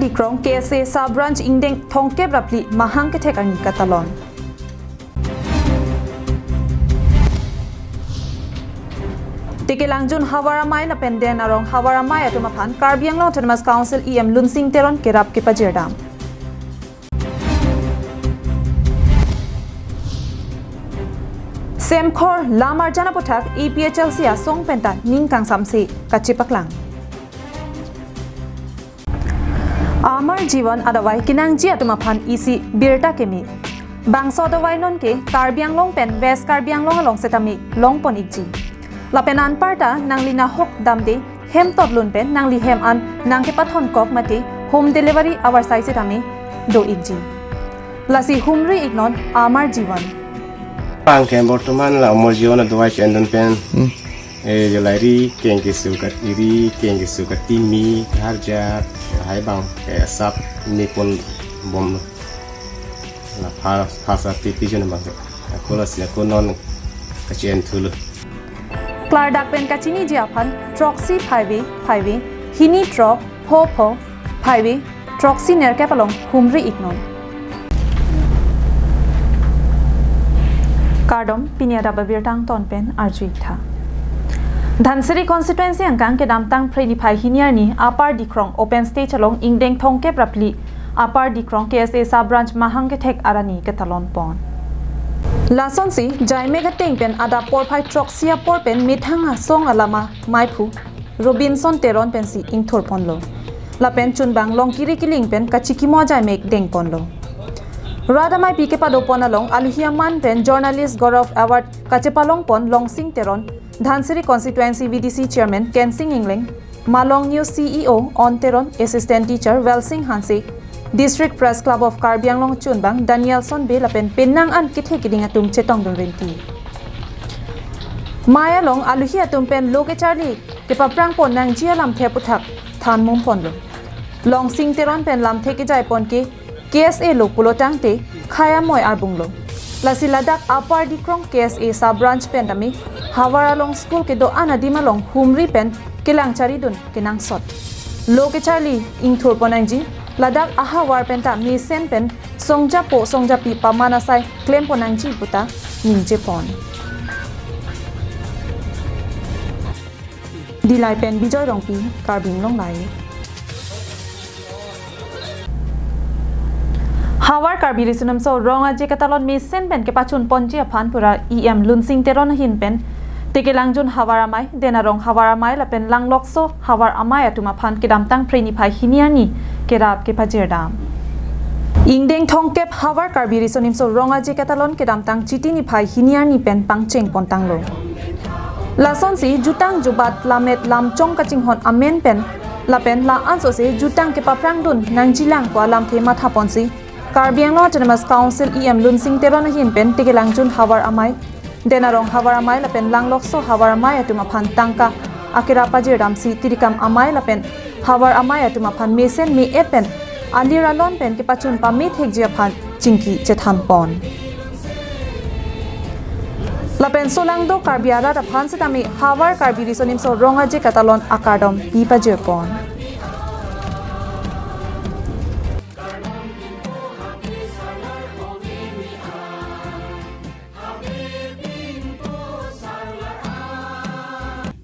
di krong KSA sub branch ingdeng thongkep rapli mahang ke thek ani katalon Tikilangjun Hawaramai na penden arong Hawaramai atumaphan Karbiang Long Autonomous Council EM Lunsing Teron kerap ke pajirdam Semkhor lamar jana puthak EPHL sia song penta ningkang samsi kachipaklang Amar Jiwan adawai kinangji atumaphan isi birta kemi Bangso adawai non ke Karbiang Long pen West Karbiang Long along setami long pon ikji Lapenan parta nanglina hok damde hem totlun pen nangli hem an nangke pathon kok mate home delivery our size tami do ikji lasi humri ignon Amar Jiwan Pangkem বর্তমান la Amar Jiwan adawai cendon pen jolari kengki sukat iri kengki sukat timi harja hai bang sap nipon bom la phasa tipi jona bang kolas ya konon kacien thulu Klardak pen kachini jiaphan troxy phaiwe hini trop pho phaiwe troxy nerkapalong humri ignon Kardom KAL Adap Abirta ton pen arjuitha Dhansiri constituency angkang ke damtang prediphai hiniarni upper dikrong open stage along ingdeng thongkep rapli upper dikrong KSA sub branch mahang ke thek arani ke talon pon Lason si jaime ga tengpen ada por phai troxia por pen mithanga song alama maipu Robinson Teron pen si ingthor ponlo la pen chunbang long kiri kiling pen kachiki mo jaime deng ponlo Radamai pike pado pon along aluhiaman pen journalist Gaurav award kachepalong pon longsing Teron Dhansiri constituency VDC chairman Kensing Ingling Malong News CEO on Teron assistant teacher Welsing Hansi District Press Club of Karbiang Long Chunbang Danielson Belapen Penang an kithe kiding atum chetong dong renti Maya long aluhi atum pen loke charli ke paprang pon nang jia lam the puthak than mum pon lo long sing teron pen lam the ke jai pon ke KSA lo pulotang te khaya moi arbung lo lasiladak upper dikrong KSA sub branch pen dami Hawara long school ke do anadima long humri pen kelang chari dun kenang sot loke charli ingthur ponangji Ladak aha war penta mi sen pen songja pi pamana sai claim ponangji puta ninje pon Dilai pen bijoy rongpi Karbing Long lai Hawar Karbiri sunam so ronga je katalon mi sen pen ke pachun ponji aphan pura EM Lunsing Teron hin pen Tikilangjun Hawaramai denarong Hawaramai la pen langlokso Hawar amai atuma phan kedamtang preniphai hiniani kerap ke pajirdam Ingdeng thongkep Hawar Karbiri sonim so ronga je katalon kedamtang chitini phai hiniani pen pangcheng pontanglo Lason si jutang jubat lamet lamchong kaching hon amen pen la pen la anso se jutang ke paprang dun nangjilang kwa lam thema thaponsi Karbiang Long Autonomous Council EM Lunsing Teron hin pen Tikilangjun Hawar amai Denarong Hawaramai la pen langlokso Hawaramai atuma phan tangka akira pajirdam si tirikam amai la pen Hawar amai atuma phan mesen mi epen alira lon pen ke pachun pa mi thekjia phan chingki chetham pon la pen solangdo karbiara ra phan setami Hawar Karbiri sonim so ronga je katalon akadom pi pajir pon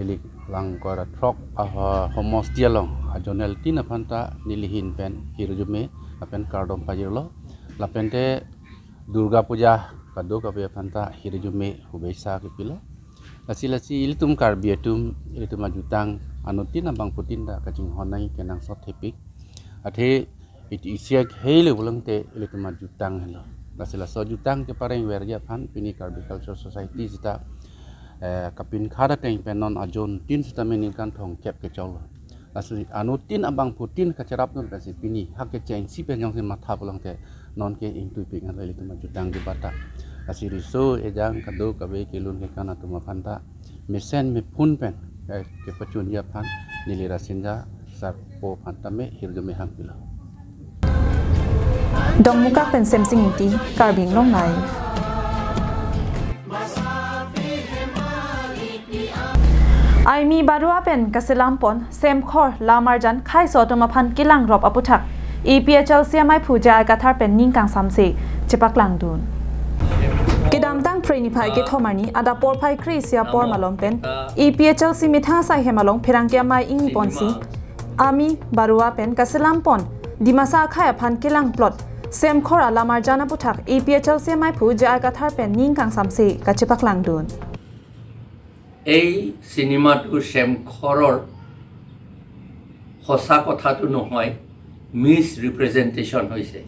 Nilik lang kora trok homos dialong ajonel tina phanta nilihin pen hirujume apen kardom pajirlo lapente Durga Puja kado kabe phanta hirujume hubeisa kipilo lasi ilitum karbiatum ilitum ajutang anutina bang putinda kaching honai kenang sot hepik athe it isiak heile bulangte ilitum ajutang helo lasi so jutang ke pareng werja phan pini Cultural Society jita kapin khada teng penon ajon tin stamini kan thong kep ke chol asli anutin abang putin kacerap non kasi pini hak ke cheng si pen yang se matha pulang te non ke intu ping an leli tuma jutang di bata asiri so ejang kado kabe kilun ke kana tuma phanta mesen me phun pen ke pachun ya phan nilira sinja sar po phanta me hirjo me ham pilo Dong muka pen semsing inti Karbing Long lai Aimi barua pen kaselampon semkhor lamarjan khai sotoma phan kilang rop aputhak EPHL CMI puja agathar pen ning kang samse chepak langdun kedam tang preni phai ke thomani ada por phai krisia por malom pen EPHL simitha sai hemalong phirangkia mai ing ponsi ami barua pen kaselam pon dimasa khaya phan kelang plot sem khora lamar jana puthak EPHL CMI puja agathar pen ning kang samse ka chepak langdun এই সিনেমাটোৰ শ্যামখৰৰ সঁচা কথাটো নহয় miss representation হৈছে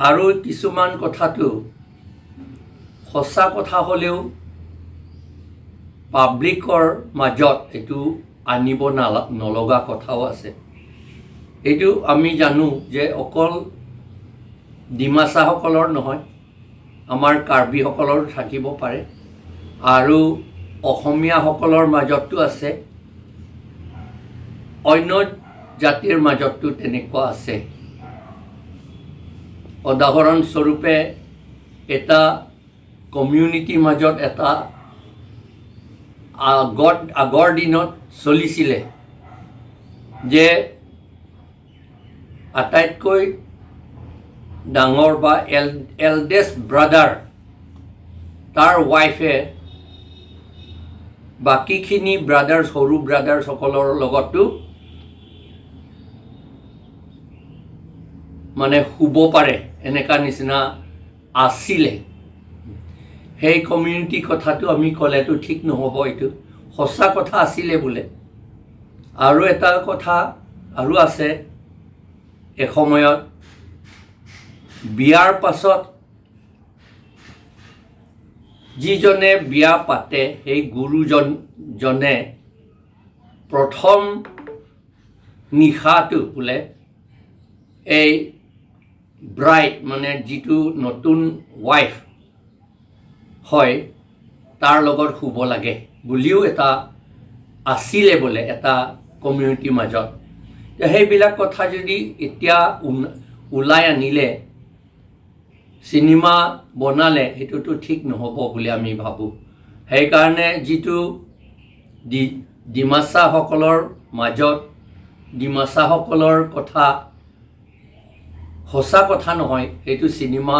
আৰু কিছুমান কথাটো সঁচা কথা হ'লেও পাব্লিকৰ মাজত এইটো আনিব নলগা কথাও আছে এইটো আমি জানো যে অকল ডিমাছাসকলৰ নহয় আমাৰ কাৰ্বিসকলৰো থাকিব পাৰে আৰু অসমীয়াসকলৰ মাজতো আছে অন্য জাতিৰ মাজতো তেনেকুৱা আছে উদাহৰণস্বৰূপে এটা কমিউনিটিৰ মাজত এটা আগৰ দিনত চলিছিলে যে আটাইতকৈ ডাঙৰ বা এল্ডেষ্ট ব্ৰাদাৰ তাৰ ৱাইফে বাকীখিনি ব্ৰাদাৰ্ছ সৰু ব্ৰাদাৰ্ছসকলৰ লগতো মানে শুব পাৰে এনেকা নিচিনা আছিলে সেই কমিউনিটি কথাটো আমি ক'লেতো ঠিক নহ'ব এইটো সঁচা কথা আছিলে বোলে আৰু এটা কথা আৰু আছে এসময়ত বিয়াৰ পাছত যিজনে বিয়া পাতে সেই গুৰুজনে প্ৰথম নিশাটো বোলে এই ব্ৰাইড মানে যিটো নতুন ৱাইফ হয় তাৰ লগত শুব লাগে বুলিও এটা আছিলে বোলে এটা কমিউনিটিৰ মাজত সেইবিলাক কথা যদি এতিয়া ওলাই আনিলে সিনেমা বনালে সেইটোতো ঠিক নহ'ব বুলি আমি ভাবোঁ সেইকাৰণে যিটো ডিমাছাসকলৰ মাজত ডিমাছাসকলৰ কথা সঁচা কথা নহয় সেইটো সিনেমা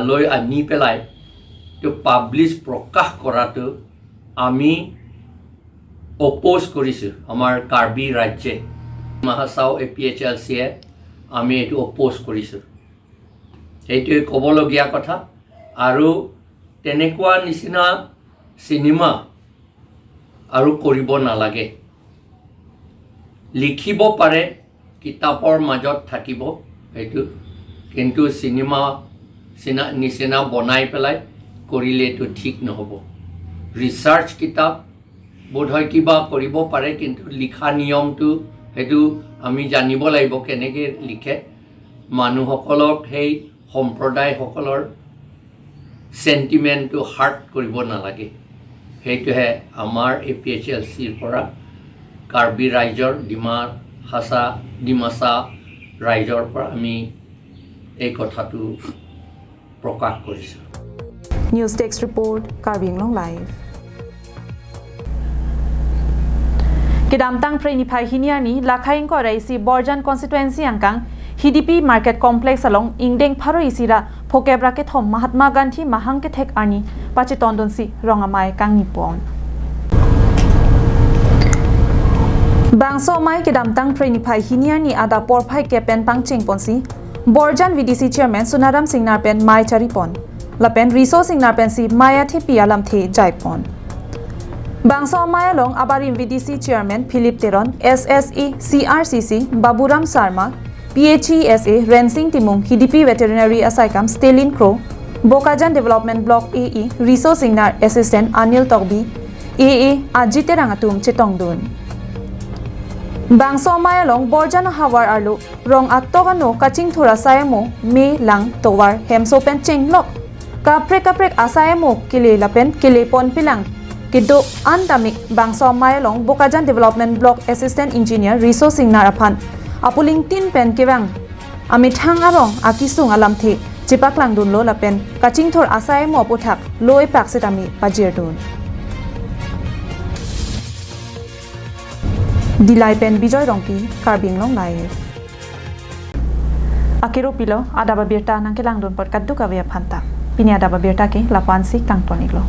লৈ আনি পেলাই এইটো পাব্লিছ প্ৰকাশ কৰাটো আমি অপ'জ কৰিছোঁ আমাৰ কাৰ্বি ৰাজ্যে মহাচাও APHLCয়ে আমি এইটো অপ'জ কৰিছোঁ সেইটোৱে ক'বলগীয়া কথা আৰু তেনেকুৱা নিচিনা সিনেমা আৰু কৰিব নালাগে লিখিব পাৰে কিতাপৰ মাজত থাকিব সেইটো কিন্তু সিনেমা নিচিনা বনাই পেলাই কৰিলে এইটো ঠিক নহ'ব ৰিচাৰ্চ কিতাপ বোধহয় কিবা কৰিব পাৰে কিন্তু লিখা নিয়মটো সেইটো আমি জানিব লাগিব কেনেকৈ লিখে মানুহসকলক সেই সম্প্ৰদায়সকলৰ চেণ্টিমেণ্টটো হাৰ্ট কৰিব নালাগে সেইটোহে আমাৰ APHLCৰ পৰা কাৰ্বি ৰাইজৰ ডিমাছা ৰাইজৰ পৰা আমি এই কথাটো প্ৰকাশ কৰিছোঁ news desk report Karbi Anglong live Kedamtang Preniphay Hiniani Lakhaing ko raisi Borjan constituency angkang HDP market complex along Ingdeng Pharo isira Phokebra ke thom Mahatma Gandhi mahang ke thek ani pachitondonsi rongamai kang nipon Bangso mai kedamtang Preniphay Hiniani ada porphai ke pen pangching ponsi Borjan VDC chairman Sunaram Singnar pen mai charipon lapen resource Singnar pen si Maya thi pialam the jaipon Bangsa Mayalong Abarim VDC Chairman Philip Teron, SSE CRCC Baburam Sarma, PHESA Rensing Timung HDP Veterinary Asaikam Stelin Crow, Bokajan Development Block AE Resource Signar Assistant Anil Togbi, AA Ajite Rangatum Chetongdun. Bangsa Mayalong Borjan Hawar Arlo Rong Attogano Kaching Thura Sayamo Me Lang Towar Hemsopen Chenglok Kaprek Asayamo Kile Lapen Kile Pon Pilang Kido Antamik Bangsa Mayalong Bokajan Development Block Assistant Engineer Resourcing Naraphan Apuling Tin Pen Kewang Amithang Arong Akisung Alamthi Chipaklang Dun Lo Lapen Kaching Thor Asay Mo Puthak Loi Paksitami Pajir Dun dilai pen bijoy rongpi karbing long lai akiro pilo adap abirta nang ke langdon pot kaddu ka ve phanta pini adap abirta ke lapan si kang tonik lo